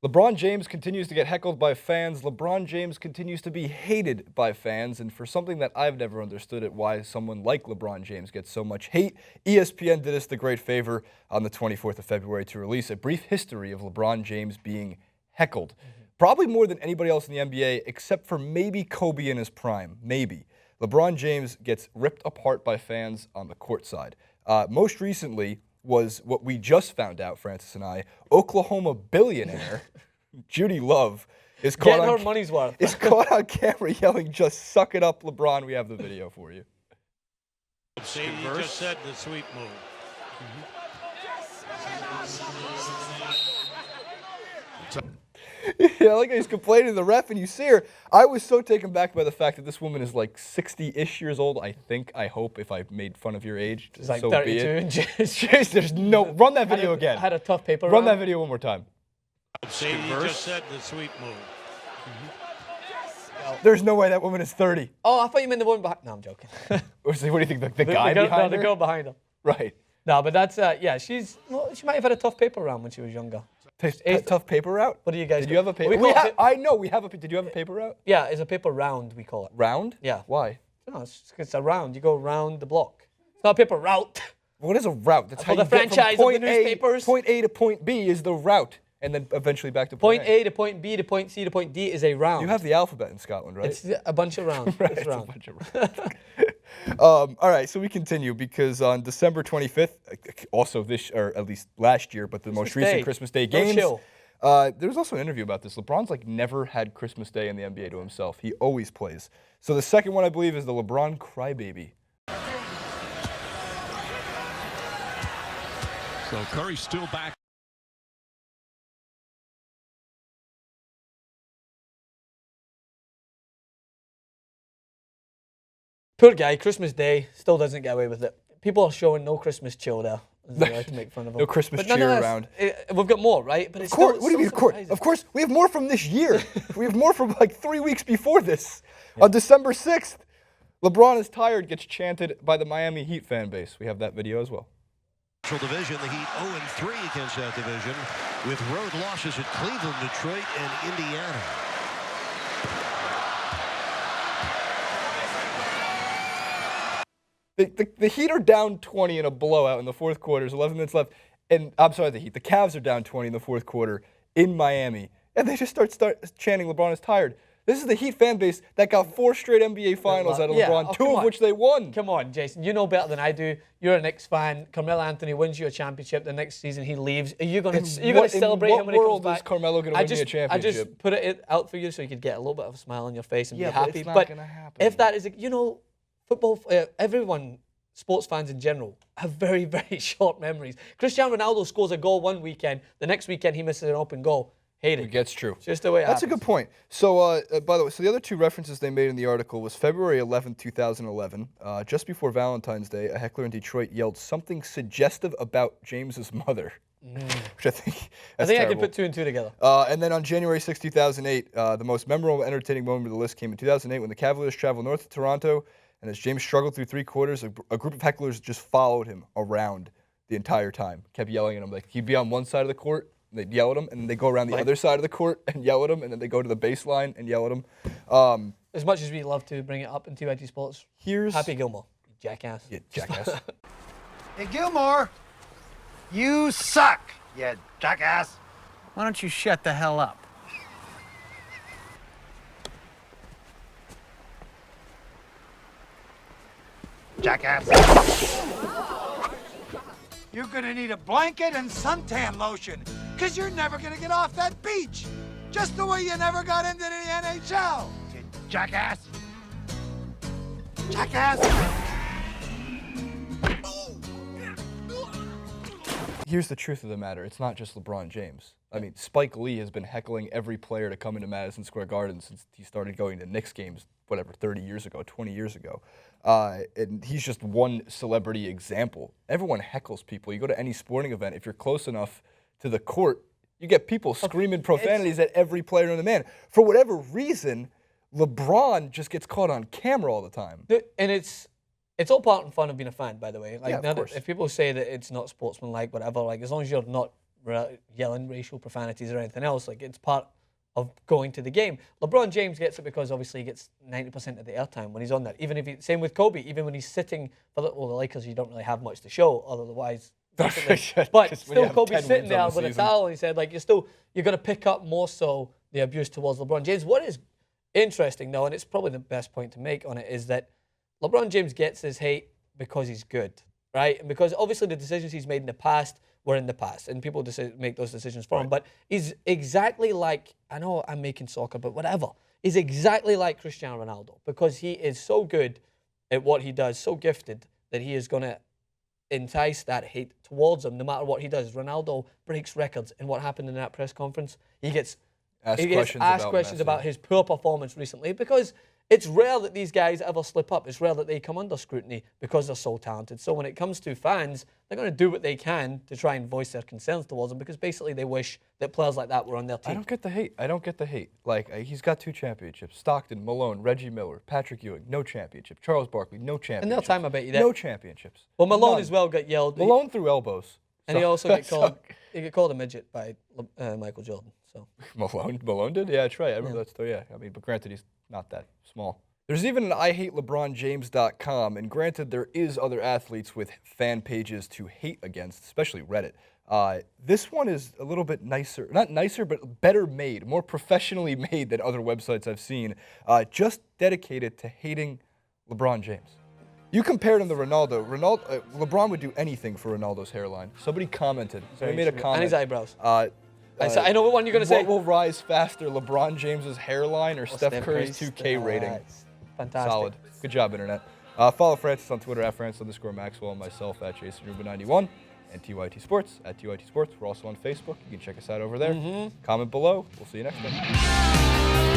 LeBron James continues to get heckled by fans. LeBron James continues to be hated by fans. And for something that I've never understood it, why someone like LeBron James gets so much hate, ESPN did us the great favor on the 24th of February to release a brief history of LeBron James being heckled. Probably more than anybody else in the NBA, except for maybe Kobe in his prime. Maybe. LeBron James gets ripped apart by fans on the court side. Most recently was what we just found out, Francis and I, Oklahoma billionaire Judy Love is caught Getting her money's worth. is caught on camera yelling, "Just suck it up, LeBron." We have the video for you. See, you just said the sweep move. Yeah, like he's complaining to the ref, and you see her. I was so taken back by the fact that this woman is like 60-ish years old. I hope, if I made fun of your age, It's like so 32. be it. Jeez, there's no. Run that video again. Had a tough paper Run round. that video one more time. See, you just said the sweep move. There's no way that woman is 30. Oh, I thought you meant the one behind. No, I'm joking. What do you think? The guy girl, behind no, her? the girl behind her. Right. No, but that's yeah. She might have had a tough paper round when she was younger. Tough paper route? What do you guys? Did you have a paper? I know we have a. Did you have a paper route? Yeah, it's a paper round we call it. Round? Yeah. Why? No, it's a round. You go round the block. It's not a paper route. What is a route? That's how the you get franchise from of the point A. newspapers. Point A to point B is the route, and then eventually back to Point A to point B to point C to point D is a round. You have the alphabet in Scotland, right? It's a bunch of rounds. Right, It's it's a round. bunch of rounds. All right, so we continue because on December 25th, also this, or at least last year, but the most recent Day. Christmas Day No games. chill. There was also an interview about this. LeBron's like never had Christmas Day in the NBA to himself. He always plays. So the second one, I believe, is the LeBron crybaby. So Curry's still back. Poor guy, Christmas Day, still doesn't get away with it. People are showing no Christmas chill there. They like to make fun of him. No Christmas But cheer nonetheless, around. We've got more, right? But it's Of course. still, What do you mean, still of course? surprising. Of course, we have more from this year. We have more from like 3 weeks before this. On December 6th, LeBron is tired gets chanted by the Miami Heat fan base. We have that video as well. Division, the Heat 0-3 against that division, with road losses at Cleveland, Detroit, and Indiana. The Heat are down 20 in a blowout in the fourth quarter. There's 11 minutes left. And I'm sorry, the Heat. The Cavs are down 20 in the fourth quarter in Miami. And they just start chanting LeBron is tired. This is the Heat fan base that got 4 straight NBA finals out of Yeah, LeBron, oh, 2 come of on. which they won. Come on, Jason. You know better than I do. You're a Knicks fan. Carmelo Anthony wins you a championship. The next season he leaves. Are you going to celebrate him when he comes world back? is Carmelo going to win me a I championship? just put it out for you so you could get a little bit of a smile on your face and Yeah, be but happy. it's not gonna happen. If that is, football, everyone, sports fans in general, have very, very short memories. Cristiano Ronaldo scores a goal one weekend. The next weekend he misses an open goal. Hate it. It gets true. It's just the way it That's a happens. good point. So, by the way, the other 2 references they made in the article was February 11, 2011. Just before Valentine's Day, a heckler in Detroit yelled something suggestive about James's mother, which I think I that's think I terrible. can put 2 and 2 together. And then on January 6, 2008, the most memorable, entertaining moment of the list came in 2008 when the Cavaliers traveled north to Toronto, and as James struggled through 3 quarters, a group of hecklers just followed him around the entire time, kept yelling at him. Like he'd be on one side of the court, they'd yell at him, and then they go around the other side of the court and yell at him, and then they go to the baseline and yell at him. As much as we love to bring it up in 2IT Sports, Here's Happy Gilmore, you jackass. Yeah, jackass. Hey, Gilmore, you suck, you jackass. Why don't you shut the hell up? Jackass. You're gonna need a blanket and suntan lotion, because you're never gonna get off that beach. Just the way you never got into the NHL. You jackass. Jackass. Here's the truth of the matter. It's not just LeBron James. I mean, Spike Lee has been heckling every player to come into Madison Square Garden since he started going to Knicks games, 30 years ago, 20 years ago. And he's just one celebrity example. Everyone heckles people. You go to any sporting event, if you're close enough to the court, you get people screaming profanities at every player in the man. For whatever reason, LeBron just gets caught on camera all the time. And it's all part and fun of being a fan, by the way. Like, Yeah, of now that course. if people say that it's not sportsmanlike, whatever, like as long as you're not yelling racial profanities or anything else. Like, it's part of going to the game. LeBron James gets it because obviously he gets 90% of the airtime when he's on there. Even if same with Kobe, even when he's sitting for the Lakers, you don't really have much to show otherwise. But still, Kobe's sitting there with a towel, and he said, like, you're going to pick up more so the abuse towards LeBron James. What is interesting, though, and it's probably the best point to make on it, is that LeBron James gets his hate because he's good, right? And because obviously the decisions he's made in the past were in the past, and people make those decisions for him. But he's exactly like, I know I'm making soccer, but whatever. He's exactly like Cristiano Ronaldo because he is so good at what he does, so gifted, that he is going to entice that hate towards him no matter what he does. Ronaldo breaks records, and what happened in that press conference? He gets asked questions about his poor performance recently because it's rare that these guys ever slip up. It's rare that they come under scrutiny because they're so talented. So when it comes to fans, they're going to do what they can to try and voice their concerns towards them because basically they wish that players like that were on their team. I don't get the hate. Like, he's got 2 championships. Stockton, Malone, Reggie Miller, Patrick Ewing, no championship. Charles Barkley, no championship. And their time, I bet you that. No championships. Well, Malone None. as well got yelled. Malone threw elbows. And he also got called a midget by Michael Jordan. So Malone did? Yeah, that's right. I remember that story. Yeah, I mean, but granted, he's not that small. There's even an IHateLeBronJames.com, and granted, there is other athletes with fan pages to hate against, especially Reddit. This one is a little bit nicer, not nicer, but better made, more professionally made than other websites I've seen, just dedicated to hating LeBron James. You compared him to Ronaldo. LeBron would do anything for Ronaldo's hairline. Somebody commented. Somebody made a comment. And his eyebrows. I know what one you're going to say. What will rise faster, LeBron James's hairline or Steph Curry's 2K rating? Fantastic. Solid. Good job, Internet. Follow Francis on Twitter @Francis_Maxwell and myself @JasonRubin91 and TYT Sports @TYT Sports. We're also on Facebook. You can check us out over there. Comment below. We'll see you next time.